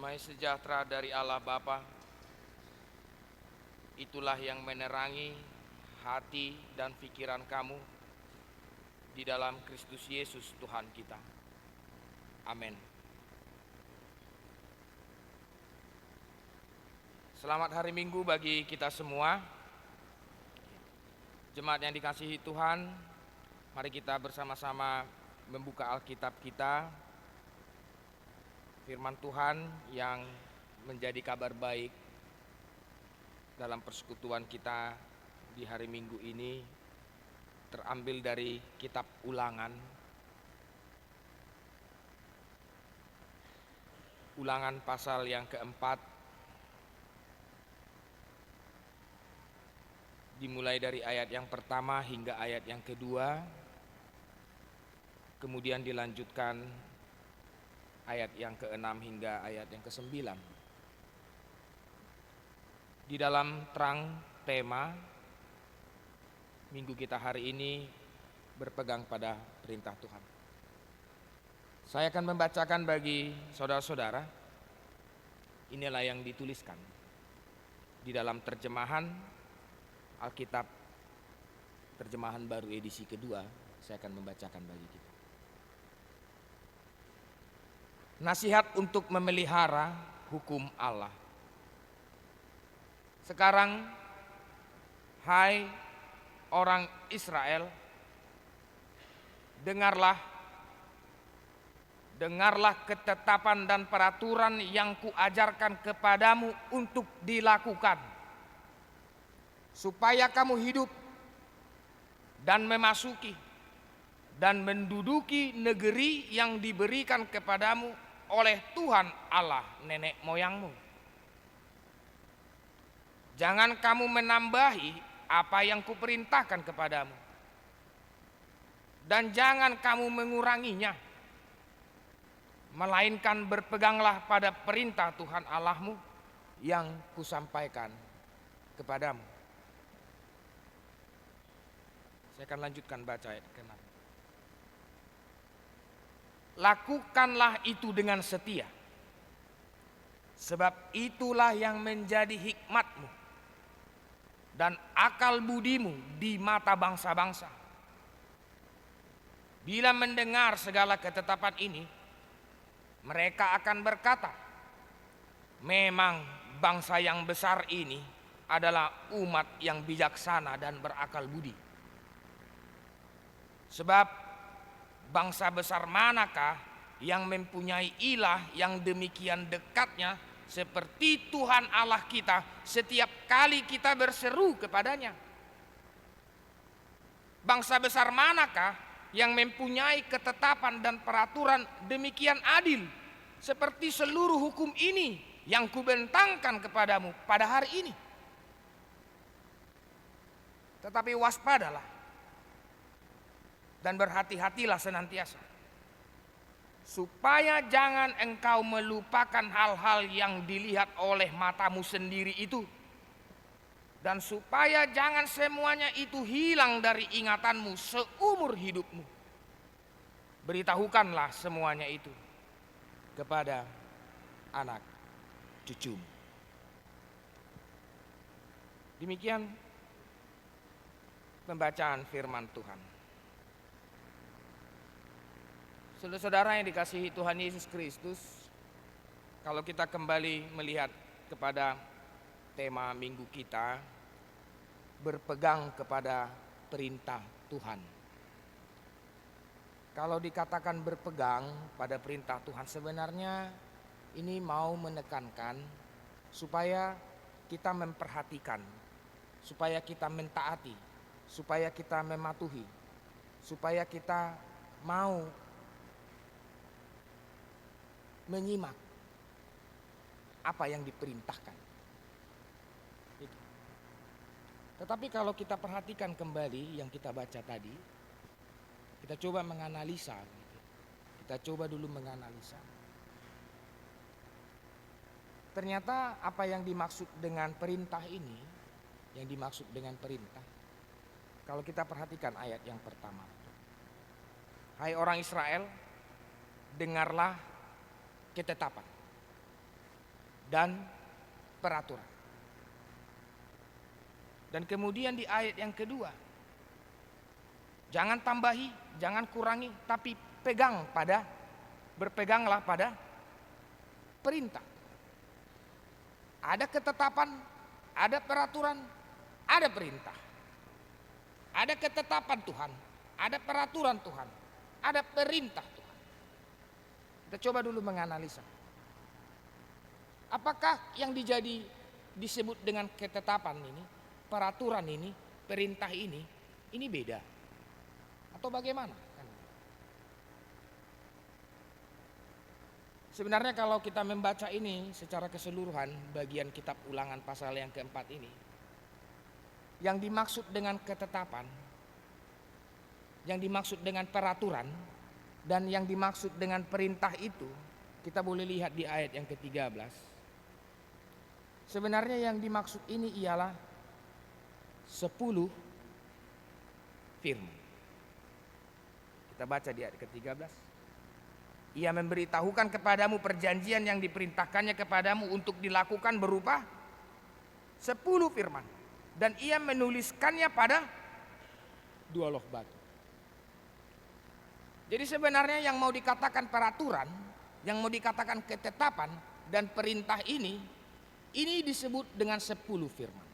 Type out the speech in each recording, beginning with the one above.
Damai sejahtera dari Allah Bapa, itulah yang menerangi hati dan pikiran kamu di dalam Kristus Yesus Tuhan kita. Amin. Selamat hari Minggu bagi kita semua. Jemaat yang dikasihi Tuhan, mari kita bersama-sama membuka Alkitab kita. Firman Tuhan yang menjadi kabar baik dalam persekutuan kita di hari Minggu ini terambil dari kitab Ulangan. Ulangan pasal yang keempat, dimulai dari ayat yang pertama hingga ayat yang kedua, kemudian dilanjutkan ayat yang ke-6 hingga ayat yang ke-9. Di dalam terang tema minggu kita hari ini berpegang pada perintah Tuhan. Saya akan membacakan bagi saudara-saudara. Inilah yang dituliskan di dalam terjemahan Alkitab terjemahan baru edisi kedua. Saya akan membacakan bagi kita. Nasihat untuk memelihara hukum Allah. Sekarang, hai orang Israel, dengarlah ketetapan dan peraturan yang kuajarkan kepadamu untuk dilakukan, supaya kamu hidup dan memasuki dan menduduki negeri yang diberikan kepadamu oleh Tuhan Allah nenek moyangmu. Jangan kamu menambahi apa yang kuperintahkan kepadamu, dan jangan kamu menguranginya, melainkan berpeganglah pada perintah Tuhan Allahmu yang kusampaikan kepadamu. Saya akan lanjutkan baca ayat ke-6. Lakukanlah itu dengan setia, sebab itulah yang menjadi hikmatmu dan akal budimu di mata bangsa-bangsa. Bila mendengar segala ketetapan ini, mereka akan berkata, memang bangsa yang besar ini adalah umat yang bijaksana dan berakal budi. Sebab bangsa besar manakah yang mempunyai ilah yang demikian dekatnya seperti Tuhan Allah kita setiap kali kita berseru kepadanya? Bangsa besar manakah yang mempunyai ketetapan dan peraturan demikian adil seperti seluruh hukum ini yang kubentangkan kepadamu pada hari ini? Tetapi waspadalah dan berhati-hatilah senantiasa, supaya jangan engkau melupakan hal-hal yang dilihat oleh matamu sendiri itu, dan supaya jangan semuanya itu hilang dari ingatanmu seumur hidupmu. Beritahukanlah semuanya itu kepada anak cucumu. Demikian pembacaan firman Tuhan. Saudara-saudara yang dikasihi Tuhan Yesus Kristus, kalau kita kembali melihat kepada tema minggu kita, berpegang kepada perintah Tuhan. Kalau dikatakan berpegang pada perintah Tuhan, sebenarnya ini mau menekankan supaya kita memperhatikan, supaya kita mentaati, supaya kita mematuhi, supaya kita mau menyimak apa yang diperintahkan. Tetapi kalau kita perhatikan kembali yang kita baca tadi, kita coba menganalisa. Kita coba dulu menganalisa. Ternyata apa yang dimaksud dengan perintah ini, yang dimaksud dengan perintah, kalau kita perhatikan ayat yang pertama. Hai orang Israel, dengarlah ketetapan. dan peraturan. Dan kemudian di ayat yang kedua, jangan tambahi, jangan kurangi, tapi berpeganglah pada perintah. Ada ketetapan, ada peraturan, ada perintah. Ada ketetapan Tuhan, ada peraturan Tuhan, ada perintah Tuhan. Kita coba dulu menganalisa. Apakah yang disebut dengan ketetapan ini, peraturan ini, perintah ini beda? Atau bagaimana? Sebenarnya kalau kita membaca ini secara keseluruhan, bagian kitab Ulangan pasal yang keempat ini, yang dimaksud dengan ketetapan, yang dimaksud dengan peraturan, dan yang dimaksud dengan perintah itu, kita boleh lihat di ayat yang ke-13. Sebenarnya yang dimaksud ini ialah 10 firman. Kita baca di ayat ke-13. Ia memberitahukan kepadamu perjanjian yang diperintahkannya kepadamu untuk dilakukan berupa 10 firman. Dan ia menuliskannya pada 2 loh batu. Jadi sebenarnya yang mau dikatakan peraturan, yang mau dikatakan ketetapan dan perintah ini disebut dengan 10 firman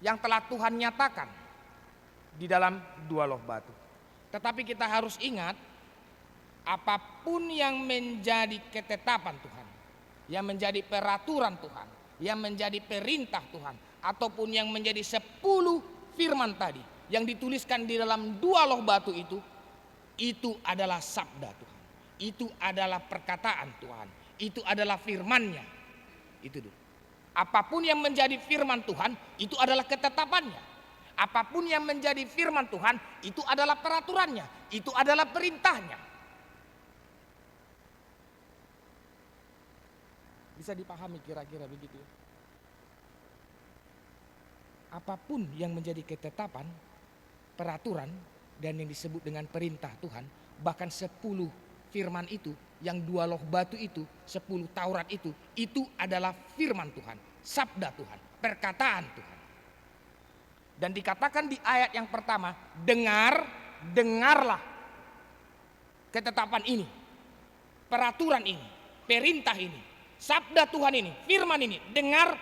yang telah Tuhan nyatakan di dalam 2 loh batu. Tetapi kita harus ingat, apapun yang menjadi ketetapan Tuhan, yang menjadi peraturan Tuhan, yang menjadi perintah Tuhan, ataupun yang menjadi 10 firman tadi yang dituliskan di dalam 2 loh batu itu adalah sabda Tuhan, itu adalah perkataan Tuhan, itu adalah firman-Nya. Itu dulu. Apapun yang menjadi firman Tuhan itu adalah ketetapannya. Apapun yang menjadi firman Tuhan itu adalah peraturannya, itu adalah perintahnya. Bisa dipahami kira-kira begitu. Apapun yang menjadi ketetapan, peraturan, dan yang disebut dengan perintah Tuhan, bahkan 10 firman itu, yang 2 loh batu itu, 10 Taurat itu adalah firman Tuhan, sabda Tuhan, perkataan Tuhan. Dan dikatakan di ayat yang pertama, dengarlah ketetapan ini, peraturan ini, perintah ini, sabda Tuhan ini, firman ini, dengar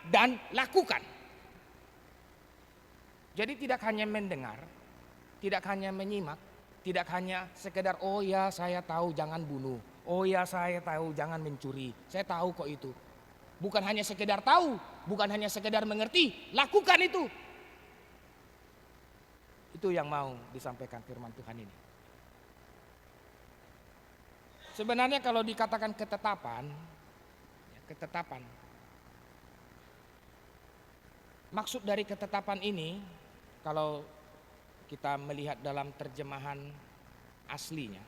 dan lakukan. Jadi tidak hanya mendengar, tidak hanya menyimak, tidak hanya sekedar oh ya saya tahu jangan bunuh, oh ya saya tahu jangan mencuri, saya tahu kok itu. Bukan hanya sekedar tahu, bukan hanya sekedar mengerti, lakukan itu. Itu yang mau disampaikan firman Tuhan ini. Sebenarnya kalau dikatakan ketetapan, maksud dari ketetapan ini, kalau kita melihat dalam terjemahan aslinya,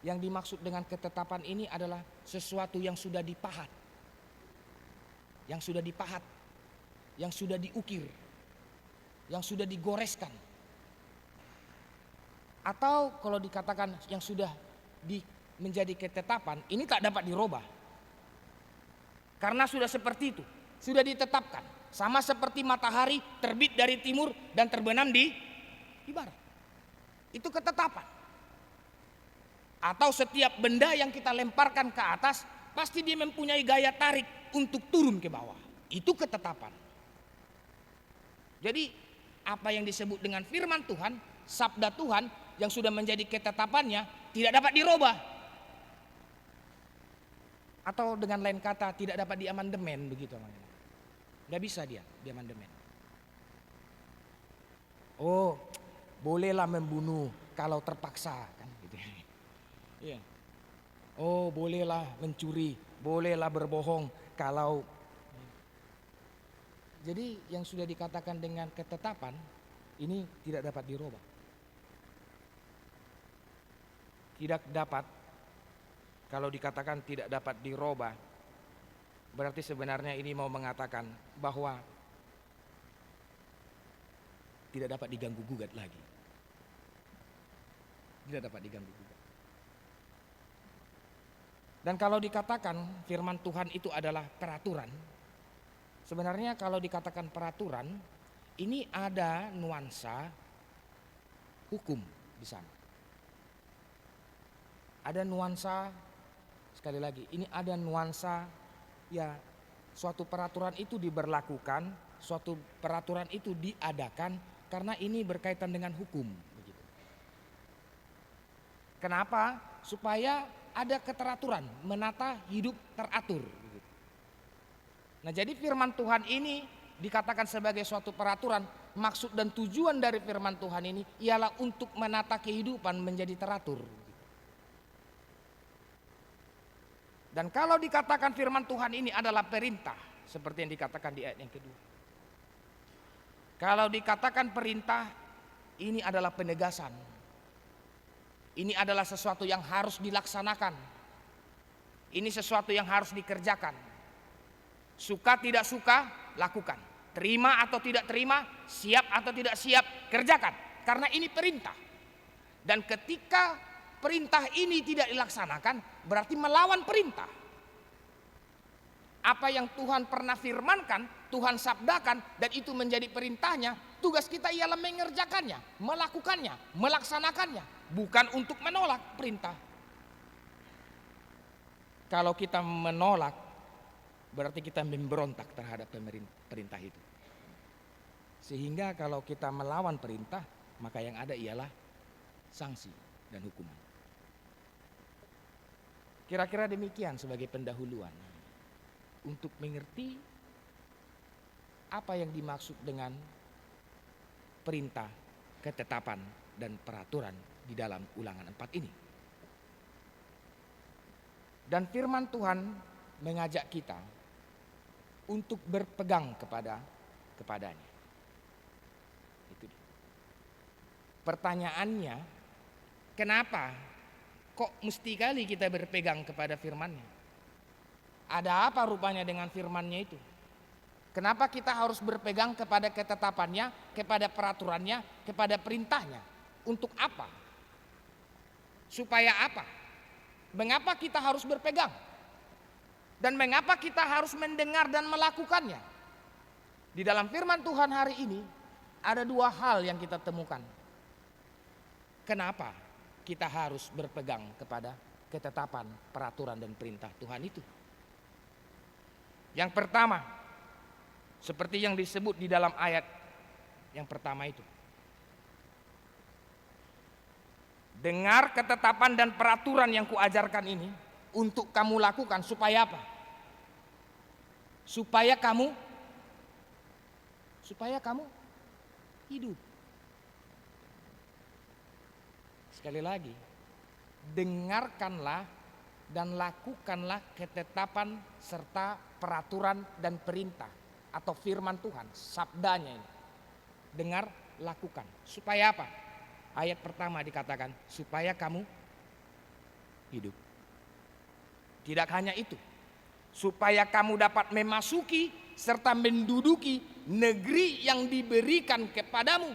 yang dimaksud dengan ketetapan ini adalah sesuatu yang sudah dipahat, yang sudah diukir, yang sudah digoreskan. Atau kalau dikatakan yang sudah menjadi ketetapan, ini tak dapat dirubah. Karena sudah seperti itu, sudah ditetapkan. Sama seperti matahari terbit dari timur dan terbenam di barat. Itu ketetapan. Atau setiap benda yang kita lemparkan ke atas, pasti dia mempunyai gaya tarik untuk turun ke bawah. Itu ketetapan. Jadi apa yang disebut dengan firman Tuhan, sabda Tuhan yang sudah menjadi ketetapannya tidak dapat dirubah. Atau dengan lain kata tidak dapat diamandemen begitu. Nggak bisa dia diamandemen. Oh, bolehlah membunuh kalau terpaksa kan gitu. Iya. Oh, bolehlah mencuri, bolehlah berbohong kalau. Jadi yang sudah dikatakan dengan ketetapan ini tidak dapat dirubah. Tidak dapat, kalau dikatakan tidak dapat dirubah, berarti sebenarnya ini mau mengatakan bahwa tidak dapat diganggu gugat lagi. Tidak dapat diganggu gugat. Dan kalau dikatakan firman Tuhan itu adalah peraturan, sebenarnya kalau dikatakan peraturan, ini ada nuansa hukum di sana. Ada nuansa, sekali lagi, ini ada nuansa ya, suatu peraturan itu diberlakukan, suatu peraturan itu diadakan karena ini berkaitan dengan hukum. Begitu. Kenapa? Supaya ada keteraturan, menata hidup teratur. Begitu. Nah, jadi firman Tuhan ini dikatakan sebagai suatu peraturan. Maksud dan tujuan dari firman Tuhan ini ialah untuk menata kehidupan menjadi teratur. Dan kalau dikatakan firman Tuhan ini adalah perintah, seperti yang dikatakan di ayat yang kedua. Kalau dikatakan perintah, ini adalah penegasan. Ini adalah sesuatu yang harus dilaksanakan. Ini sesuatu yang harus dikerjakan. Suka tidak suka, lakukan. Terima atau tidak terima, siap atau tidak siap, kerjakan. Karena ini perintah. Dan ketika perintah ini tidak dilaksanakan, berarti melawan perintah. Apa yang Tuhan pernah firmankan, Tuhan sabdakan, dan itu menjadi perintahnya, tugas kita ialah mengerjakannya, melakukannya, melaksanakannya. Bukan untuk menolak perintah. Kalau kita menolak, berarti kita memberontak terhadap perintah itu. Sehingga kalau kita melawan perintah, maka yang ada ialah sanksi dan hukuman. Kira-kira demikian sebagai pendahuluan untuk mengerti apa yang dimaksud dengan perintah, ketetapan, dan peraturan di dalam Ulangan 4 ini. Dan firman Tuhan mengajak kita untuk berpegang kepadanya. Itu dia. Pertanyaannya, kenapa kok mesti kali kita berpegang kepada firman-Nya? Ada apa rupanya dengan firman-Nya itu? Kenapa kita harus berpegang kepada ketetapannya, kepada peraturannya, kepada perintahnya? Untuk apa? Supaya apa? Mengapa kita harus berpegang? Dan mengapa kita harus mendengar dan melakukannya? Di dalam firman Tuhan hari ini ada dua hal yang kita temukan. Kenapa kita harus berpegang kepada ketetapan, peraturan, dan perintah Tuhan itu? Yang pertama, seperti yang disebut di dalam ayat yang pertama itu. Dengar ketetapan dan peraturan yang kuajarkan ini untuk kamu lakukan supaya apa? Supaya kamu hidup. Sekali lagi, dengarkanlah dan lakukanlah ketetapan serta peraturan dan perintah atau firman Tuhan, sabdanya ini. Dengar, lakukan. Supaya apa? Ayat pertama dikatakan, supaya kamu hidup. Tidak hanya itu, supaya kamu dapat memasuki serta menduduki negeri yang diberikan kepadamu.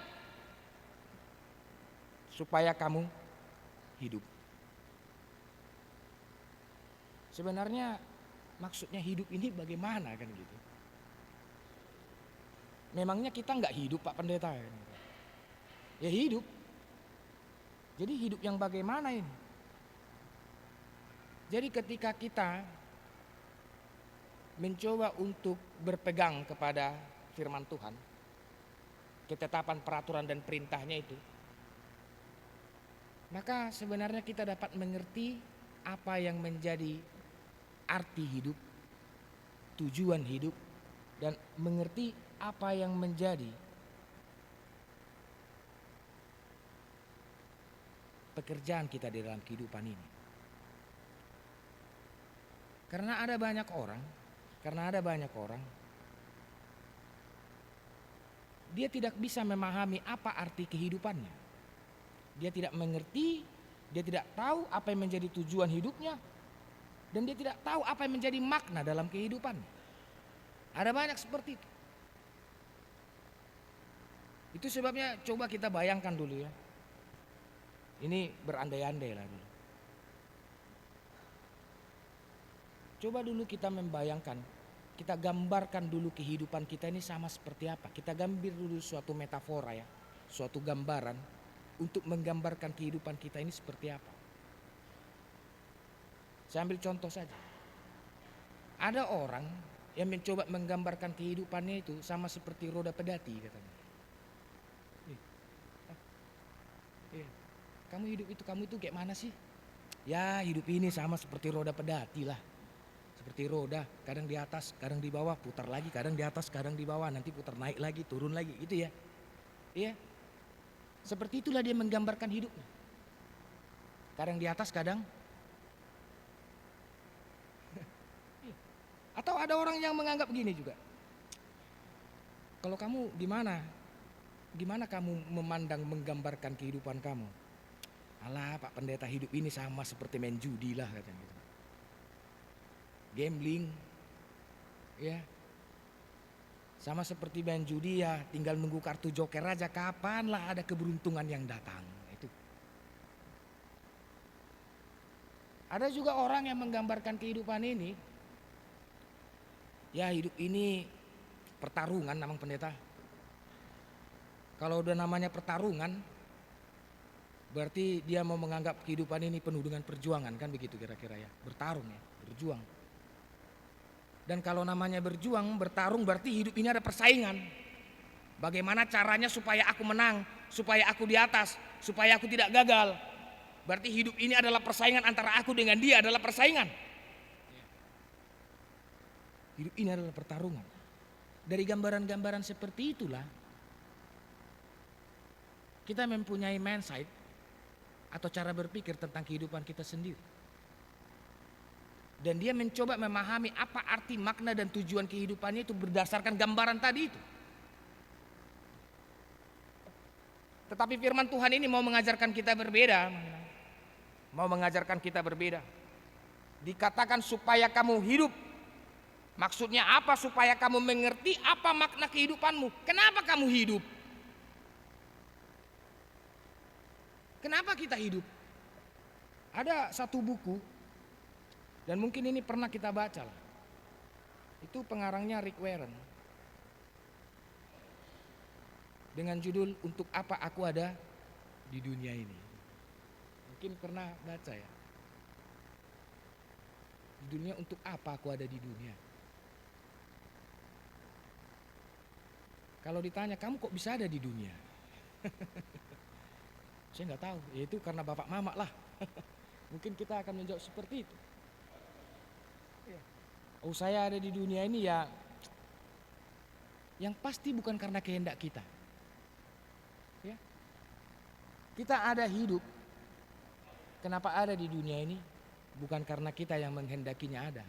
Supaya kamu hidup. Sebenarnya maksudnya hidup ini bagaimana kan gitu? Memangnya kita nggak hidup Pak Pendeta? Ya hidup. Jadi hidup yang bagaimana ini? Jadi ketika kita mencoba untuk berpegang kepada firman Tuhan, ketetapan, peraturan, dan perintahnya itu, maka sebenarnya kita dapat mengerti apa yang menjadi arti hidup, tujuan hidup, dan mengerti apa yang menjadi pekerjaan kita di dalam kehidupan ini. Karena ada banyak orang dia tidak bisa memahami apa arti kehidupannya. Dia tidak mengerti, dia tidak tahu apa yang menjadi tujuan hidupnya, dan dia tidak tahu apa yang menjadi makna dalam kehidupannya. Ada banyak seperti itu. Itu sebabnya coba kita bayangkan dulu ya. Ini berandai-andai lah dulu. Coba dulu kita membayangkan, kita gambarkan dulu kehidupan kita ini sama seperti apa. Kita gambar dulu suatu metafora ya, suatu gambaran untuk menggambarkan kehidupan kita ini seperti apa. Saya ambil contoh saja. Ada orang yang mencoba menggambarkan kehidupannya itu sama seperti roda pedati katanya. Kamu hidup itu, kamu itu kayak mana sih? Ya hidup ini sama seperti roda pedati lah. Seperti roda, kadang di atas, kadang di bawah, putar lagi, kadang di atas, kadang di bawah, nanti putar naik lagi, turun lagi, gitu ya. Iya. Seperti itulah dia menggambarkan hidupnya. Kadang di atas, kadang. Atau ada orang yang menganggap gini juga. Kalau kamu gimana? Gimana kamu memandang, menggambarkan kehidupan kamu? Alah Pak Pendeta, hidup ini sama seperti main judi lah katanya gitu. Gambling, ya, sama seperti main judi ya, tinggal nunggu kartu joker aja, kapan lah ada keberuntungan yang datang. Itu. Ada juga orang yang menggambarkan kehidupan ini, ya hidup ini pertarungan namanya pendeta. Kalau udah namanya pertarungan, berarti dia mau menganggap kehidupan ini penuh dengan perjuangan, kan begitu kira-kira ya, bertarung ya, berjuang. Dan kalau namanya berjuang, bertarung, berarti hidup ini ada persaingan. Bagaimana caranya supaya aku menang, supaya aku di atas, supaya aku tidak gagal. Berarti hidup ini adalah persaingan antara aku dengan dia, adalah persaingan. Hidup ini adalah pertarungan. Dari gambaran-gambaran seperti itulah kita mempunyai mindset atau cara berpikir tentang kehidupan kita sendiri. Dan dia mencoba memahami apa arti, makna, dan tujuan kehidupannya itu berdasarkan gambaran tadi itu. Tetapi firman Tuhan ini mau mengajarkan kita berbeda. Mau mengajarkan kita berbeda. Dikatakan supaya kamu hidup. Maksudnya apa? Supaya kamu mengerti apa makna kehidupanmu. Kenapa kamu hidup? Kenapa kita hidup? Ada satu buku, dan mungkin ini pernah kita baca lah. Itu pengarangnya Rick Warren. Dengan judul Untuk Apa Aku Ada di Dunia Ini. Mungkin pernah baca ya. Judulnya Untuk Apa Aku Ada di Dunia. Kalau ditanya, kamu kok bisa ada di dunia? Saya nggak tahu. Ya itu karena bapak mama lah. Mungkin kita akan menjawab seperti itu. Oh saya ada di dunia ini ya, yang pasti bukan karena kehendak kita. Ya. Kita ada hidup, kenapa ada di dunia ini? Bukan karena kita yang menghendakinya ada.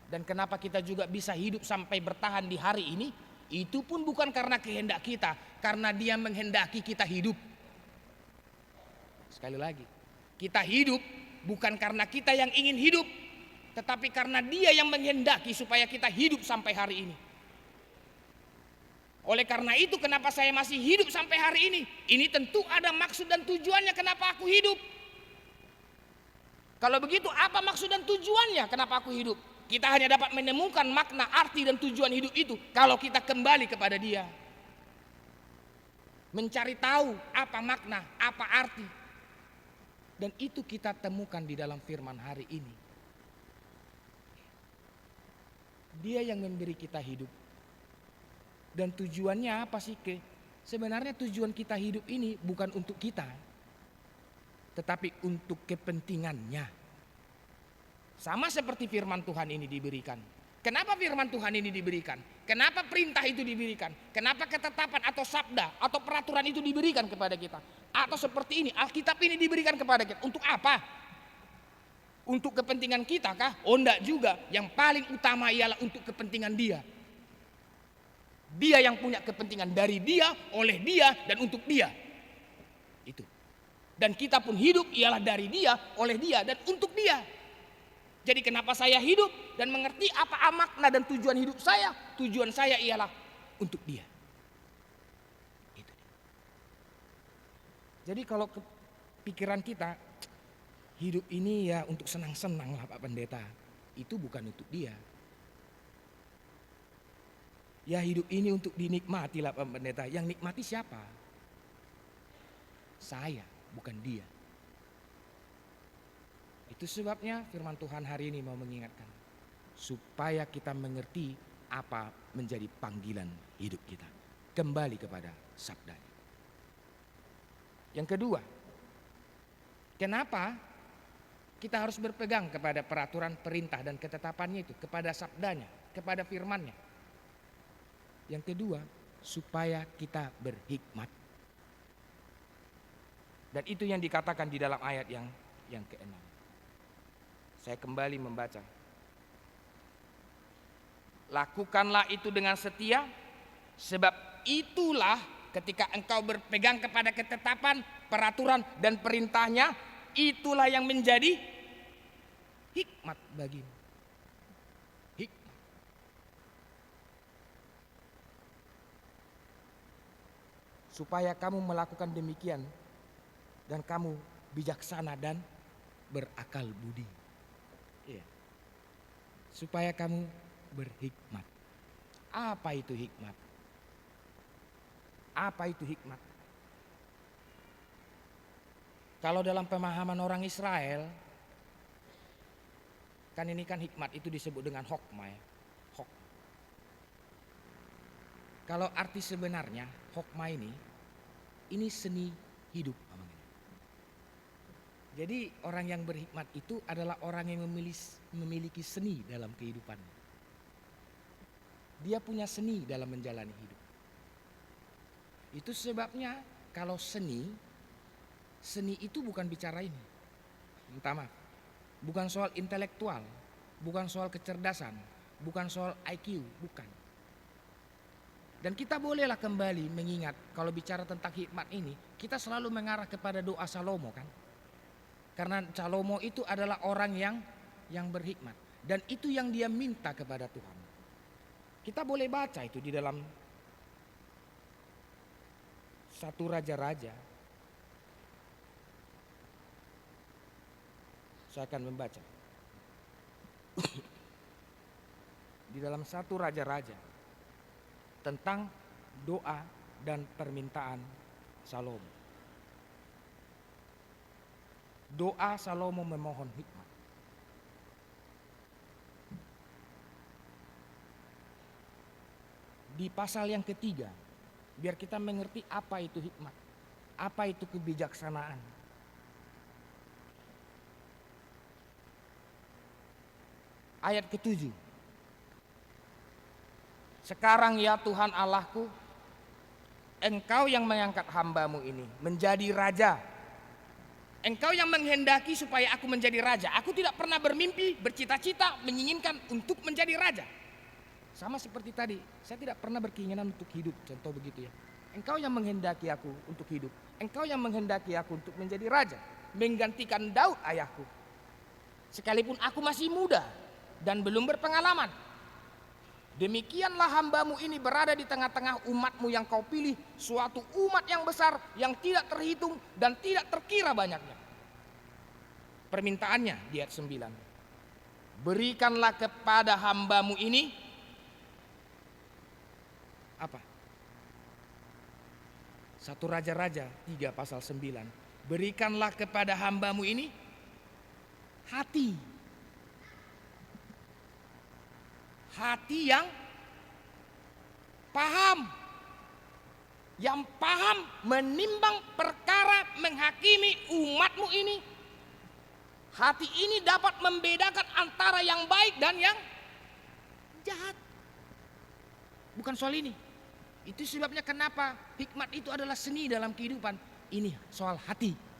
Dan kenapa kita juga bisa hidup sampai bertahan di hari ini? Itu pun bukan karena kehendak kita, karena Dia menghendaki kita hidup. Sekali lagi, kita hidup bukan karena kita yang ingin hidup, tetapi karena Dia yang menghendaki supaya kita hidup sampai hari ini. Oleh karena itu kenapa saya masih hidup sampai hari ini? Ini tentu ada maksud dan tujuannya kenapa aku hidup. Kalau begitu apa maksud dan tujuannya kenapa aku hidup? Kita hanya dapat menemukan makna, arti dan tujuan hidup itu kalau kita kembali kepada Dia. Mencari tahu apa makna, apa arti. Dan itu kita temukan di dalam firman hari ini. Dia yang memberi kita hidup. Dan tujuannya apa sih? Sebenarnya tujuan kita hidup ini bukan untuk kita, tetapi untuk kepentingannya. Sama seperti firman Tuhan ini diberikan. Kenapa firman Tuhan ini diberikan? Kenapa perintah itu diberikan? Kenapa ketetapan atau sabda atau peraturan itu diberikan kepada kita? Atau seperti ini, Alkitab ini diberikan kepada kita. Untuk apa? Untuk kepentingan kita kah? Oh enggak juga. Yang paling utama ialah untuk kepentingan Dia. Dia yang punya kepentingan, dari Dia, oleh Dia, dan untuk Dia. Itu. Dan kita pun hidup ialah dari Dia, oleh Dia, dan untuk Dia. Jadi kenapa saya hidup dan mengerti apa makna dan tujuan hidup saya? Tujuan saya ialah untuk Dia. Itu. Jadi kalau pikiran kita, hidup ini ya untuk senang-senang lah Pak Pendeta. itu bukan untuk dia. Ya hidup ini untuk dinikmati lah Pak Pendeta. Yang nikmati siapa? Saya, bukan dia. Itu sebabnya firman Tuhan hari ini mau mengingatkan. Supaya kita mengerti apa menjadi panggilan hidup kita. Kembali kepada sabdanya. Yang kedua, kenapa kita harus berpegang kepada peraturan, perintah dan ketetapannya itu, kepada sabdanya, kepada firmannya. Yang kedua, supaya kita berhikmat. Dan itu yang dikatakan di dalam ayat yang ke-6. Saya kembali membaca. Lakukanlah itu dengan setia, sebab itulah ketika engkau berpegang kepada ketetapan, peraturan dan perintahnya, itulah yang menjadi hikmat bagimu. Hikmat. Supaya kamu melakukan demikian dan kamu bijaksana dan berakal budi. Iya. Supaya kamu berhikmat. Apa itu hikmat? Apa itu hikmat? Kalau dalam pemahaman orang Israel, kan ini kan hikmat itu disebut dengan hokmah ya. Hokmah. Kalau arti sebenarnya hokmah ini seni hidup. Jadi orang yang berhikmat itu adalah orang yang memiliki seni dalam kehidupannya. Dia punya seni dalam menjalani hidup. Itu sebabnya kalau seni itu bukan bicara ini. Minta maaf. Bukan soal intelektual, bukan soal kecerdasan, bukan soal IQ, bukan. Dan kita bolehlah kembali mengingat kalau bicara tentang hikmat ini, kita selalu mengarah kepada doa Salomo kan. Karena Salomo itu adalah orang yang berhikmat. Dan itu yang dia minta kepada Tuhan. Kita boleh baca itu di dalam 1 Raja-Raja. Saya akan membaca. Di dalam 1 Raja-Raja. Tentang doa dan permintaan Salomo. Doa Salomo memohon hikmat. Di pasal yang ketiga, biar kita mengerti apa itu hikmat, apa itu kebijaksanaan. Ayat ke-7. Sekarang ya Tuhan Allahku, Engkau yang mengangkat hamba-Mu ini menjadi raja. Engkau yang menghendaki supaya aku menjadi raja. Aku tidak pernah bermimpi, bercita-cita, menginginkan untuk menjadi raja. Sama seperti tadi, saya tidak pernah berkeinginan untuk hidup, contoh begitu ya. Engkau yang menghendaki aku untuk hidup. Engkau yang menghendaki aku untuk menjadi raja, menggantikan Daud ayahku. Sekalipun aku masih muda dan belum berpengalaman. Demikianlah hamba-Mu ini berada di tengah-tengah umat-Mu yang Kau pilih, suatu umat yang besar yang tidak terhitung dan tidak terkira banyaknya. Permintaannya di ayat 9. Berikanlah kepada hamba-Mu ini apa? 1 Raja-Raja 3 pasal 9. Berikanlah kepada hamba-Mu ini hati. Hati yang paham. Yang paham menimbang perkara, menghakimi umat-Mu ini. Hati ini dapat membedakan antara yang baik dan yang jahat. Bukan soal ini. Itu sebabnya kenapa hikmat itu adalah seni dalam kehidupan. Ini soal hati.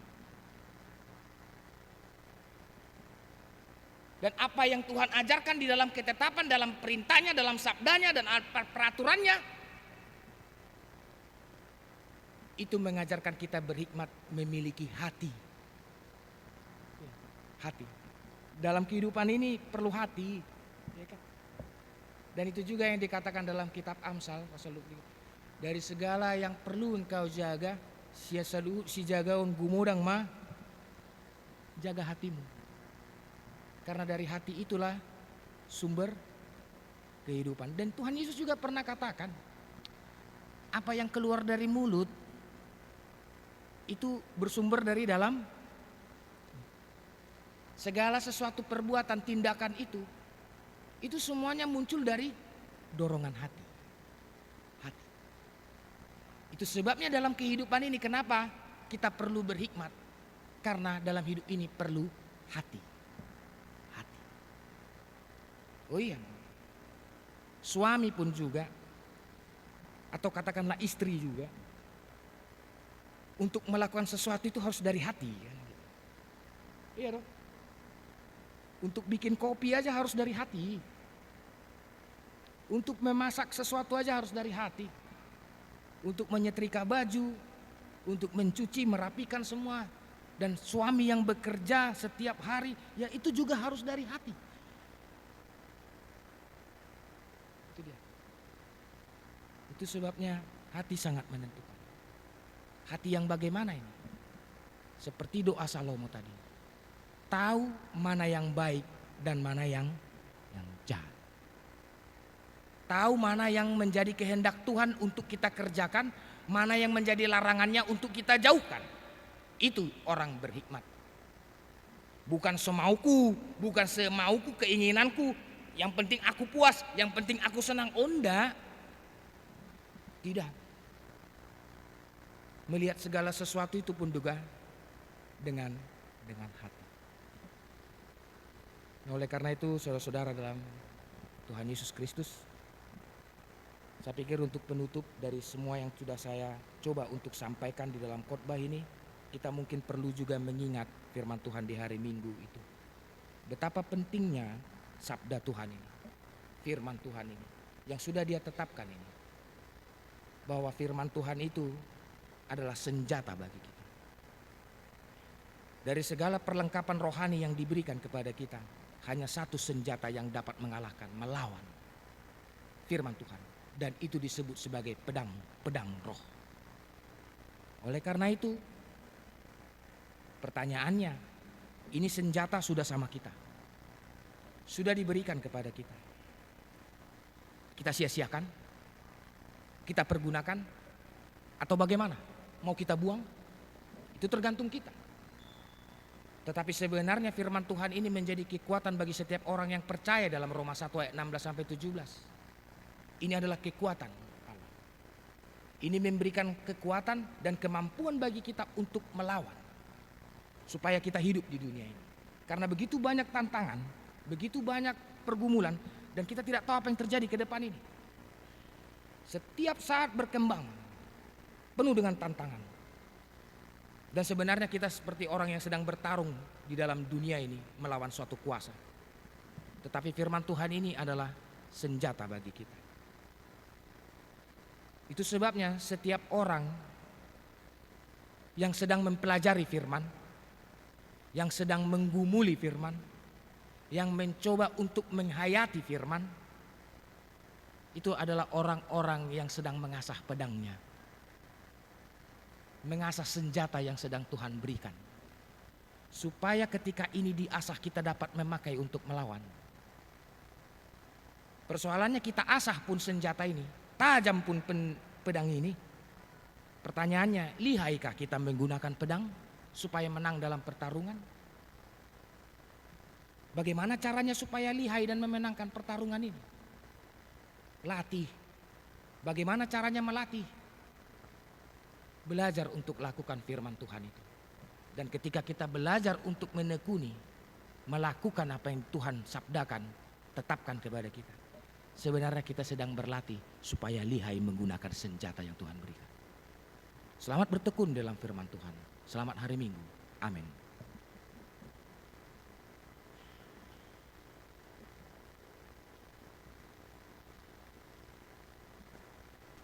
Dan apa yang Tuhan ajarkan di dalam ketetapan, dalam perintahnya, dalam sabdanya, dan peraturannya, itu mengajarkan kita berhikmat, memiliki hati. Hati. Dalam kehidupan ini perlu hati. Dan itu juga yang dikatakan dalam kitab Amsal pasal 20. Dari segala yang perlu engkau jaga, si jagaun gumudang mah, jaga hatimu. Karena dari hati itulah sumber kehidupan. Dan Tuhan Yesus juga pernah katakan, apa yang keluar dari mulut itu bersumber dari dalam. Segala sesuatu perbuatan, tindakan itu semuanya muncul dari dorongan hati. Itu sebabnya dalam kehidupan ini kenapa kita perlu berhikmat. Karena dalam hidup ini perlu hati. Oh iya, suami pun juga, atau katakanlah istri juga, untuk melakukan sesuatu itu harus dari hati. Iya dong. Untuk bikin kopi aja harus dari hati. Untuk memasak sesuatu aja harus dari hati. Untuk menyetrika baju, untuk mencuci, merapikan semua. Dan suami yang bekerja setiap hari, ya itu juga harus dari hati. Itu dia. Itu sebabnya hati sangat menentukan. Hati yang bagaimana ini? Seperti doa Salomo tadi. Tahu mana yang baik dan mana yang jahat. Tahu mana yang menjadi kehendak Tuhan untuk kita kerjakan, mana yang menjadi larangannya untuk kita jauhkan. Itu orang berhikmat. Bukan semauku, bukan semauku, keinginanku. Yang penting aku puas, yang penting aku senang. Oh enggak. Tidak. Melihat segala sesuatu itu pun juga dengan hati. Nah, oleh karena itu saudara-saudara dalam Tuhan Yesus Kristus, saya pikir untuk penutup dari semua yang sudah saya coba untuk sampaikan di dalam khotbah ini, kita mungkin perlu juga mengingat firman Tuhan di hari Minggu itu. Betapa pentingnya sabda Tuhan ini, firman Tuhan ini, yang sudah Dia tetapkan ini. Bahwa firman Tuhan itu adalah senjata bagi kita. Dari segala perlengkapan rohani yang diberikan kepada kita, hanya satu senjata yang dapat mengalahkan, melawan firman Tuhan. Dan itu disebut sebagai pedang roh. Oleh karena itu, pertanyaannya, ini senjata sudah sama kita, sudah diberikan kepada kita. Kita sia-siakan, kita pergunakan, atau bagaimana? Mau kita buang? Itu tergantung kita. Tetapi sebenarnya firman Tuhan ini menjadi kekuatan bagi setiap orang yang percaya dalam Roma 1 ayat 16-17. Ini adalah kekuatan Allah. Ini memberikan kekuatan dan kemampuan bagi kita untuk melawan. Supaya kita hidup di dunia ini. Karena begitu banyak tantangan, begitu banyak pergumulan, dan kita tidak tahu apa yang terjadi ke depan ini. Setiap saat berkembang, penuh dengan tantangan. Dan sebenarnya kita seperti orang yang sedang bertarung di dalam dunia ini melawan suatu kuasa. Tetapi firman Tuhan ini adalah senjata bagi kita. Itu sebabnya setiap orang yang sedang mempelajari firman, yang sedang menggumuli firman, yang mencoba untuk menghayati firman, itu adalah orang-orang yang sedang mengasah pedangnya. Mengasah senjata yang sedang Tuhan berikan. Supaya ketika ini diasah kita dapat memakai untuk melawan. Persoalannya kita asah pun senjata ini, tajam pun pedang ini. Pertanyaannya, lihaikah kita menggunakan pedang supaya menang dalam pertarungan? Bagaimana caranya supaya lihai dan memenangkan pertarungan ini? Latih. Bagaimana caranya melatih? Belajar untuk lakukan firman Tuhan itu. Dan ketika kita belajar untuk menekuni, melakukan apa yang Tuhan sabdakan, tetapkan kepada kita, sebenarnya kita sedang berlatih supaya lihai menggunakan senjata yang Tuhan berikan. Selamat bertekun dalam firman Tuhan. Selamat hari Minggu. Amin.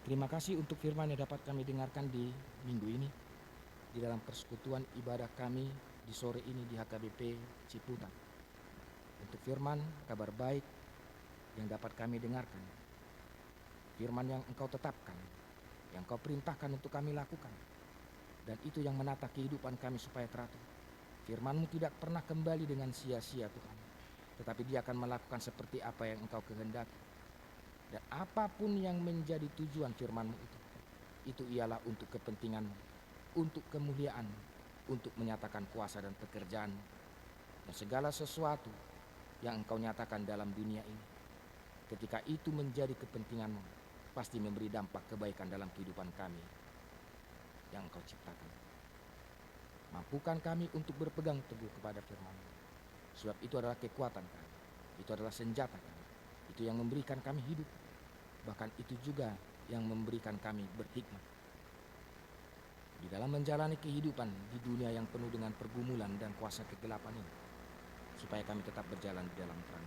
Terima kasih untuk firman yang dapat kami dengarkan di minggu ini, di dalam persekutuan ibadah kami di sore ini di HKBP Ciputat. Untuk firman kabar baik yang dapat kami dengarkan, firman yang Engkau tetapkan, yang Engkau perintahkan untuk kami lakukan, dan itu yang menata kehidupan kami supaya teratur. Firman-Mu tidak pernah kembali dengan sia-sia Tuhan. tetapi Dia akan melakukan seperti apa yang Engkau kehendaki. Dan apapun yang menjadi tujuan firman-Mu itu ialah untuk kepentingan-Mu, untuk kemuliaan, untuk menyatakan kuasa dan pekerjaan. Dan segala sesuatu yang Engkau nyatakan dalam dunia ini, ketika itu menjadi kepentingan-Mu, pasti memberi dampak kebaikan dalam kehidupan kami yang Engkau ciptakan. Mampukan kami untuk berpegang teguh kepada firman-Mu, sebab itu adalah kekuatan kami, itu adalah senjata kami, itu yang memberikan kami hidup, bahkan itu juga yang memberikan kami berhikmat di dalam menjalani kehidupan di dunia yang penuh dengan pergumulan dan kuasa kegelapan ini, supaya kami tetap berjalan di dalam terang.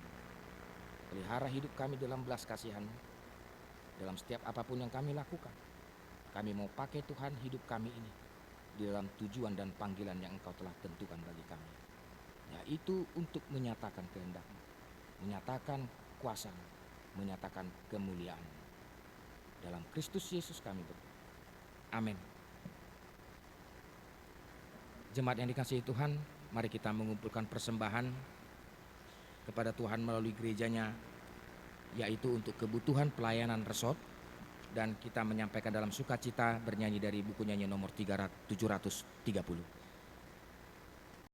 Pelihara hidup kami dalam belas kasihan-Mu dalam setiap apapun yang kami lakukan. Kami mau pakai Tuhan hidup kami ini di dalam tujuan dan panggilan yang Engkau telah tentukan bagi kami, yaitu untuk menyatakan kehendak-Mu, menyatakan kuasa-Mu, menyatakan kemuliaan. Dalam Kristus Yesus kami berdoa. Amin. Jemaat yang dikasihi Tuhan, mari kita mengumpulkan persembahan kepada Tuhan melalui gerejanya, yaitu untuk kebutuhan pelayanan resort, dan kita menyampaikan dalam sukacita bernyanyi dari buku nyanyi nomor 730.